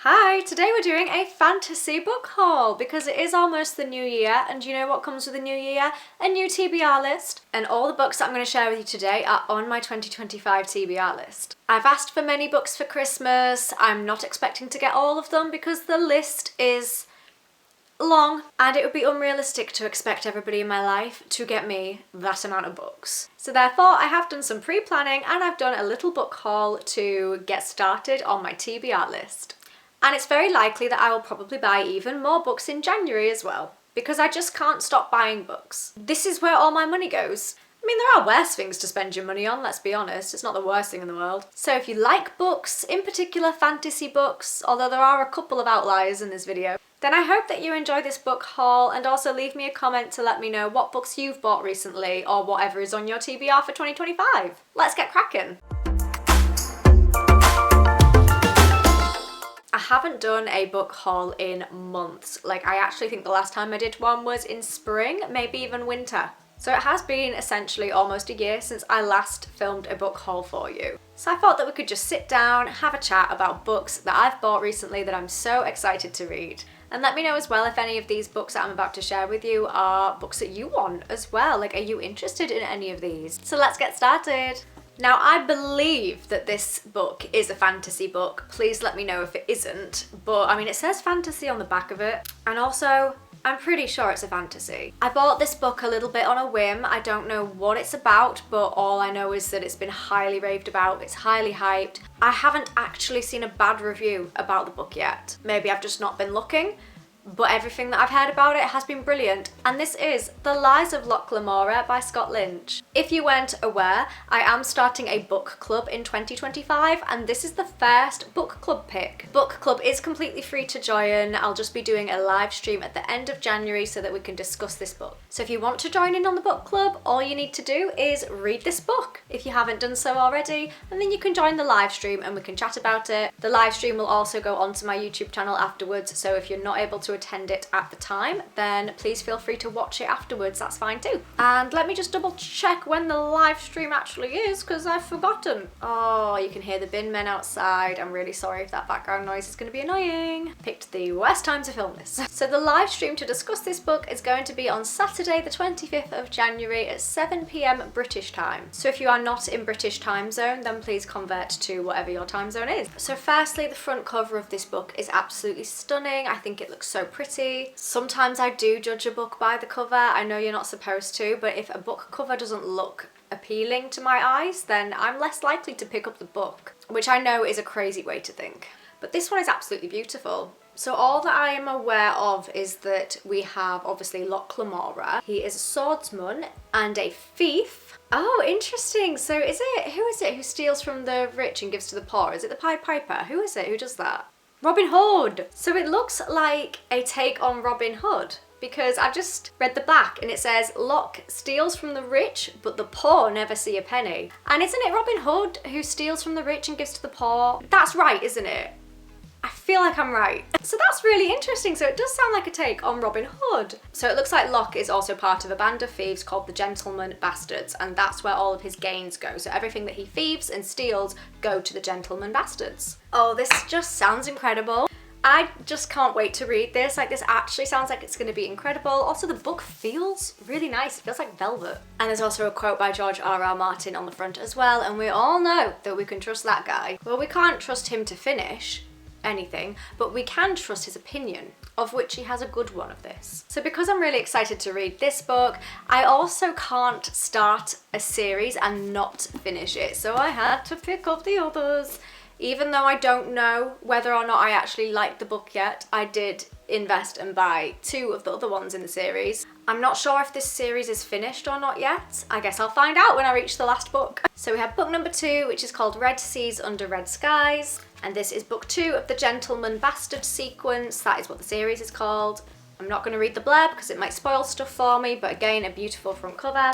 Hi, today we're doing a fantasy book haul because it is almost the new year, and you know what comes with the new year? A new TBR list. And all the books that I'm going to share with you today are on my 2025 TBR list. I've asked for many books for Christmas. I'm not expecting to get all of them because the list is long and it would be unrealistic to expect everybody in my life to get me that amount of books. So therefore I have done some pre-planning and I've done a little book haul to get started on my TBR list. And it's very likely that I will probably buy even more books in January as well, because I just can't stop buying books. This is where all my money goes. I mean, there are worse things to spend your money on, let's be honest. It's not the worst thing in the world. So if you like books, in particular fantasy books, although there are a couple of outliers in this video, then I hope that you enjoy this book haul, and also leave me a comment to let me know what books you've bought recently or whatever is on your TBR for 2025. Let's get cracking. I haven't done a book haul in months. Like, I actually think the last time I did one was in spring, maybe even winter. So it has been essentially almost a year since I last filmed a book haul for you. So I thought that we could just sit down, have a chat about books that I've bought recently that I'm so excited to read. And let me know as well if any of these books that I'm about to share with you are books that you want as well. Like, are you interested in any of these? So let's get started. Now, I believe that this book is a fantasy book. Please let me know if it isn't. But I mean, it says fantasy on the back of it. And also, I'm pretty sure it's a fantasy. I bought this book a little bit on a whim. I don't know what it's about, but all I know is that it's been highly raved about. It's highly hyped. I haven't actually seen a bad review about the book yet. Maybe I've just not been looking, but everything that I've heard about it has been brilliant. And this is The Lies of Locke Lamora by Scott Lynch. If you weren't aware, I am starting a book club in 2025, and this is the first book club pick. Book club is completely free to join. I'll just be doing a live stream at the end of January so that we can discuss this book. So if you want to join in on the book club, all you need to do is read this book if you haven't done so already, and then you can join the live stream and we can chat about it. The live stream will also go onto my YouTube channel afterwards, so if you're not able to attend it at the time, then please feel free to watch it afterwards. That's fine too. And let me just double check when the live stream actually is, because I've forgotten. Oh, you can hear the bin men outside. I'm really sorry if that background noise is going to be annoying. Picked the worst time to film this. So the live stream to discuss this book is going to be on Saturday the 25th of January at 7 p.m. British time. So if you are not in British time zone, then please convert to whatever your time zone is. So firstly, the front cover of this book is absolutely stunning. I think it looks so pretty. Sometimes I do judge a book by the cover. I know you're not supposed to, but if a book cover doesn't look appealing to my eyes, then I'm less likely to pick up the book, which I know is a crazy way to think. But this one is absolutely beautiful. So all that I am aware of is that we have obviously Locke Lamora. He is a swordsman and a thief. Oh, interesting. So who is it who steals from the rich and gives to the poor? Is it the Pied Piper? Who is it who does that? Robin Hood! So it looks like a take on Robin Hood, because I've just read the back and it says Locke steals from the rich but the poor never see a penny. And isn't it Robin Hood who steals from the rich and gives to the poor? That's right, isn't it? I feel like I'm right. So that's really interesting. So it does sound like a take on Robin Hood. So it looks like Locke is also part of a band of thieves called the Gentleman Bastards, and that's where all of his gains go. So everything that he thieves and steals go to the Gentleman Bastards. Oh, this just sounds incredible. I just can't wait to read this. Like, this actually sounds like it's going to be incredible. Also, the book feels really nice. It feels like velvet. And there's also a quote by George R.R. Martin on the front as well, and we all know that we can trust that guy. Well, we can't trust him to finish anything, but we can trust his opinion, of which he has a good one of this. So because I'm really excited to read this book, I also can't start a series and not finish it. So I had to pick up the others. Even though I don't know whether or not I actually like the book yet, I did invest and buy 2 of the other ones in the series. I'm not sure if this series is finished or not yet. I guess I'll find out when I reach the last book. So we have book number 2, which is called Red Seas Under Red Skies. And this is book 2 of the Gentleman Bastard sequence. That is what the series is called. I'm not going to read the blurb because it might spoil stuff for me, but again, a beautiful front cover.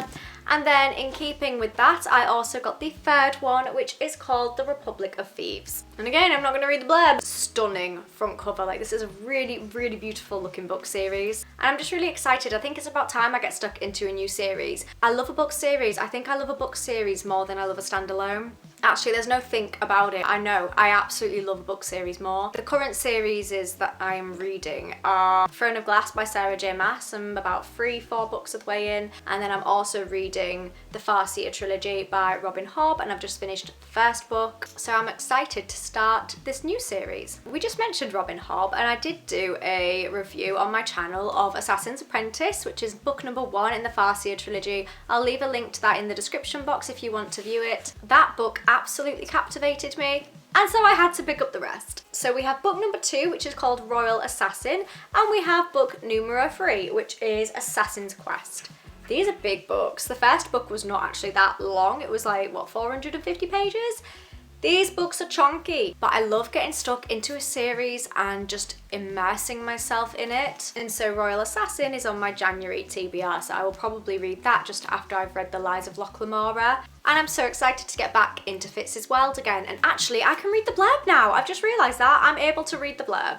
And then in keeping with that, I also got the third one, which is called The Republic of Thieves. And again, I'm not going to read the blurb. Stunning front cover. Like, this is a really, really beautiful looking book series. And I'm just really excited. I think it's about time I get stuck into a new series. I love a book series. I think I love a book series more than I love a standalone. Actually, there's no think about it. I know, I absolutely love a book series more. The current series that I am reading are Throne of Glass by Sarah J Maas. I'm about 3-4 books of the way in. And then I'm also reading the Farseer trilogy by Robin Hobb, and I've just finished the first book. So I'm excited to start this new series. We just mentioned Robin Hobb, and I did do a review on my channel of Assassin's Apprentice, which is book number 1 in the Farseer trilogy. I'll leave a link to that in the description box if you want to view it. That book absolutely captivated me, and so I had to pick up the rest. So we have book number 2, which is called Royal Assassin, and we have book numero 3, which is Assassin's Quest. These are big books. The first book was not actually that long. It was like, what, 450 pages? These books are chunky, but I love getting stuck into a series and just immersing myself in it. And so Royal Assassin is on my January TBR, so I will probably read that just after I've read The Lies of Locke Lamora. And I'm so excited to get back into Fitz's world again. And actually, I can read the blurb now. I've just realised that. I'm able to read the blurb.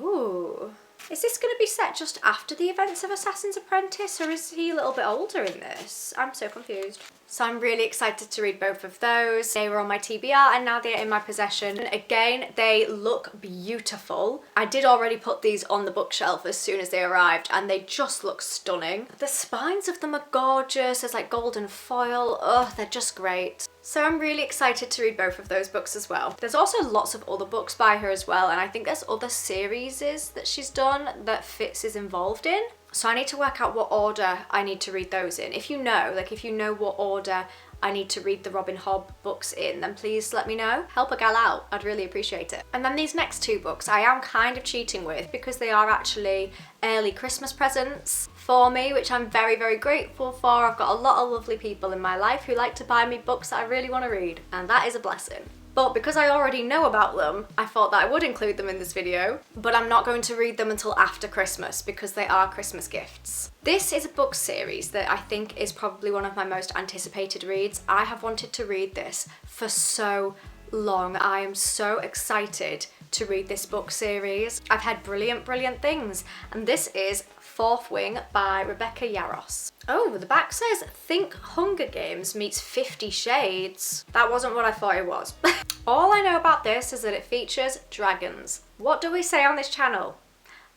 Ooh. Is this going to be set just after the events of Assassin's Apprentice, or is he a little bit older in this? I'm so confused. So I'm really excited to read both of those. They were on my TBR and now they're in my possession. Again, they look beautiful. I did already put these on the bookshelf as soon as they arrived, and they just look stunning. The spines of them are gorgeous. There's like golden foil. Oh, they're just great. So I'm really excited to read both of those books as well. There's also lots of other books by her as well, and I think there's other series that she's done that Fitz is involved in. So I need to work out what order I need to read those in. If you know what order I need to read the Robin Hobb books in, then please let me know. Help a gal out, I'd really appreciate it. And then these next 2 books I am kind of cheating with because they are actually early Christmas presents for me, which I'm very, very grateful for. I've got a lot of lovely people in my life who like to buy me books that I really want to read, and that is a blessing. But because I already know about them, I thought that I would include them in this video, but I'm not going to read them until after Christmas because they are Christmas gifts. This is a book series that I think is probably one of my most anticipated reads. I have wanted to read this for so long. I am so excited to read this book series. I've had brilliant, brilliant things, and this is Fourth Wing by Rebecca Yarros. Oh, the back says, think Hunger Games meets 50 Shades. That wasn't what I thought it was. All I know about this is that it features dragons. What do we say on this channel?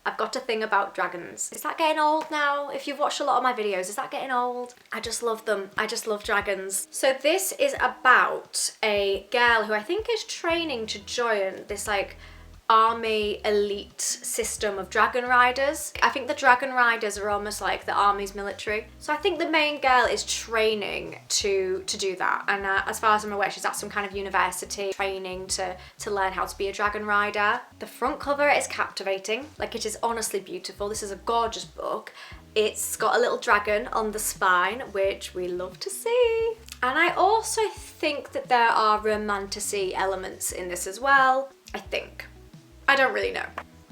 I've got a thing about dragons. Is that getting old now? If you've watched a lot of my videos, is that getting old? I just love them. I just love dragons. So this is about a girl who I think is training to join this like army elite system of dragon riders. I think the dragon riders are almost like the army's military. So I think the main girl is training to do that. And as far as I'm aware, she's at some kind of university training to learn how to be a dragon rider. The front cover is captivating. Like, it is honestly beautiful. This is a gorgeous book. It's got a little dragon on the spine, which we love to see. And I also think that there are romantasy elements in this as well. I think. I don't really know.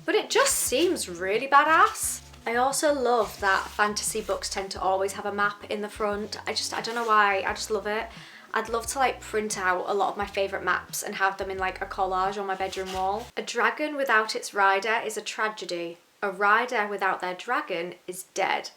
But it just seems really badass. I also love that fantasy books tend to always have a map in the front. I don't know why, I just love it. I'd love to like print out a lot of my favourite maps and have them in like a collage on my bedroom wall. A dragon without its rider is a tragedy. A rider without their dragon is dead.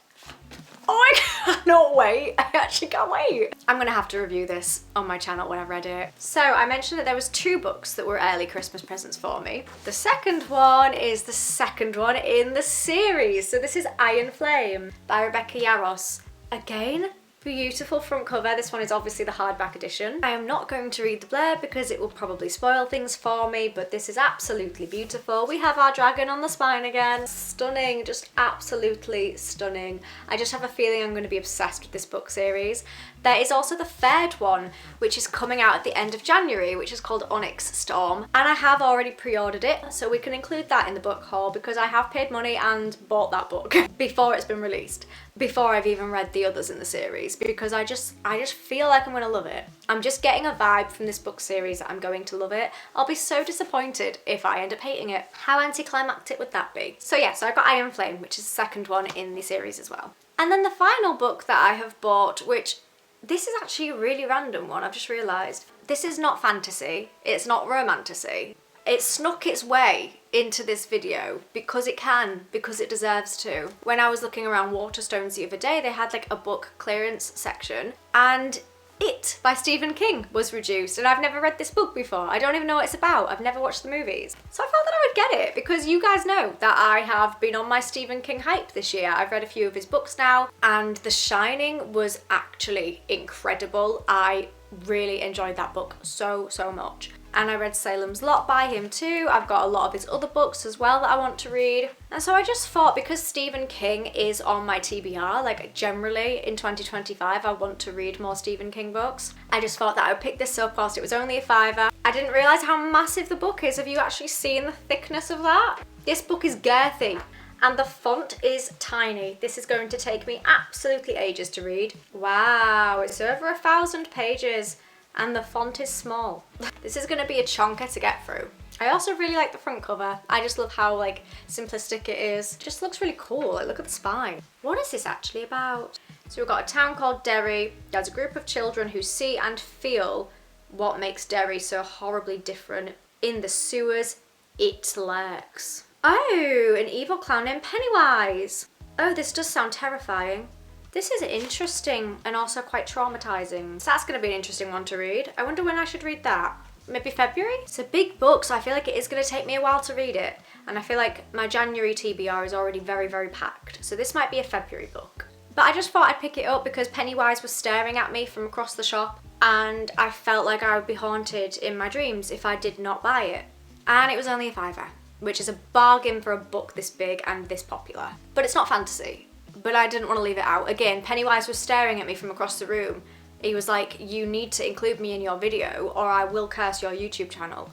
Oh, I cannot wait. I actually can't wait. I'm gonna have to review this on my channel whenever I do it. So I mentioned that there was 2 books that were early Christmas presents for me. The second one is the second one in the series. So this is Iron Flame by Rebecca Yarros. Again, beautiful front cover. This one is obviously the hardback edition. I am not going to read the blurb because it will probably spoil things for me, but this is absolutely beautiful. We have our dragon on the spine again. Stunning, just absolutely stunning. I just have a feeling I'm going to be obsessed with this book series. There is also the third one, which is coming out at the end of January, which is called Onyx Storm. And I have already pre-ordered it, so we can include that in the book haul because I have paid money and bought that book before it's been released, before I've even read the others in the series, because I just feel like I'm gonna love it. I'm just getting a vibe from this book series that I'm going to love it. I'll be so disappointed if I end up hating it. How anticlimactic would that be? So yeah, so I've got Iron Flame, which is the second one in the series as well. And then the final book that I have bought, which This is actually a really random one, I've just realised. This is not fantasy, it's not romantasy. It snuck its way into this video because it can, because it deserves to. When I was looking around Waterstones the other day, they had like a book clearance section, and It by Stephen King was reduced, and I've never read this book before. I don't even know what it's about. I've never watched the movies. So I felt that I would get it because you guys know that I have been on my Stephen King hype this year. I've read a few of his books now, and The Shining was actually incredible. I really enjoyed that book so much. And I read Salem's Lot by him too. I've got a lot of his other books as well that I want to read. And so I just thought, because Stephen King is on my TBR, like generally in 2025 I want to read more Stephen King books. I just thought that I would pick this up whilst it was only a £5. I didn't realise how massive the book is. Have you actually seen the thickness of that? This book is girthy. And the font is tiny. This is going to take me absolutely ages to read. Wow, it's over 1,000 pages. And the font is small. This is gonna be a chonker to get through. I also really like the front cover. I just love how like simplistic it is. It just looks really cool. Like, look at the spine. What is this actually about? So we've got a town called Derry. There's a group of children who see and feel what makes Derry so horribly different. In the sewers, it lurks. Oh, an evil clown named Pennywise. Oh, this does sound terrifying. This is interesting and also quite traumatizing. So that's going to be an interesting one to read. I wonder when I should read that. Maybe February? It's a big book, so I feel like it is going to take me a while to read it. And I feel like my January TBR is already very packed. So this might be a February book. But I just thought I'd pick it up because Pennywise was staring at me from across the shop, and I felt like I would be haunted in my dreams if I did not buy it. And it was only a £5, which is a bargain for a book this big and this popular. But it's not fantasy. But I didn't want to leave it out. Again, Pennywise was staring at me from across the room. He was like, you need to include me in your video or I will curse your YouTube channel.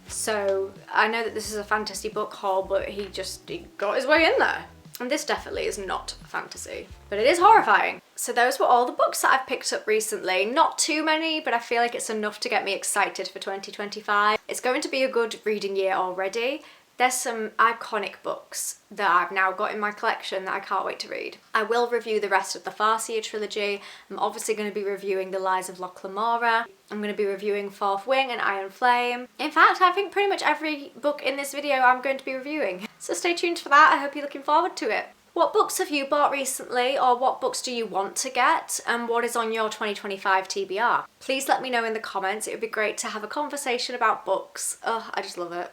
So I know that this is a fantasy book haul, but he got his way in there. And this definitely is not fantasy, but it is horrifying. So those were all the books that I've picked up recently. Not too many, but I feel like it's enough to get me excited for 2025. It's going to be a good reading year already. There's some iconic books that I've now got in my collection that I can't wait to read. I will review the rest of the Farseer trilogy. I'm obviously going to be reviewing The Lies of Locke Lamora. I'm going to be reviewing Fourth Wing and Iron Flame. In fact, I think pretty much every book in this video I'm going to be reviewing. So stay tuned for that. I hope you're looking forward to it. What books have you bought recently, or what books do you want to get, and what is on your 2025 TBR? Please let me know in the comments. It would be great to have a conversation about books. Oh, I just love it.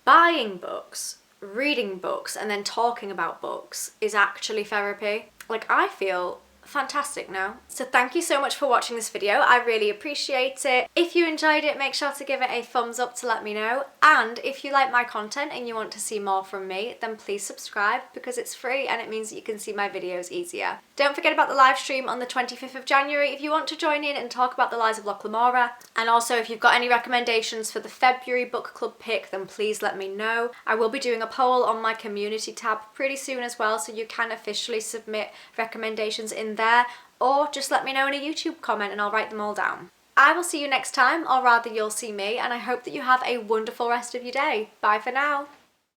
Buying books, reading books, and then talking about books is actually therapy. Like, I feel fantastic now. So thank you so much for watching this video. I really appreciate it. If you enjoyed it, make sure to give it a thumbs up to let me know. And if you like my content and you want to see more from me, then please subscribe because it's free and it means that you can see my videos easier. Don't forget about the live stream on the 25th of January if you want to join in and talk about The Lies of Locke Lamora. And also, if you've got any recommendations for the February book club pick, then please let me know. I will be doing a poll on my community tab pretty soon as well, so you can officially submit recommendations in there, or just let me know in a YouTube comment and I'll write them all down. I will see you next time, or rather you'll see me, and I hope that you have a wonderful rest of your day. Bye for now.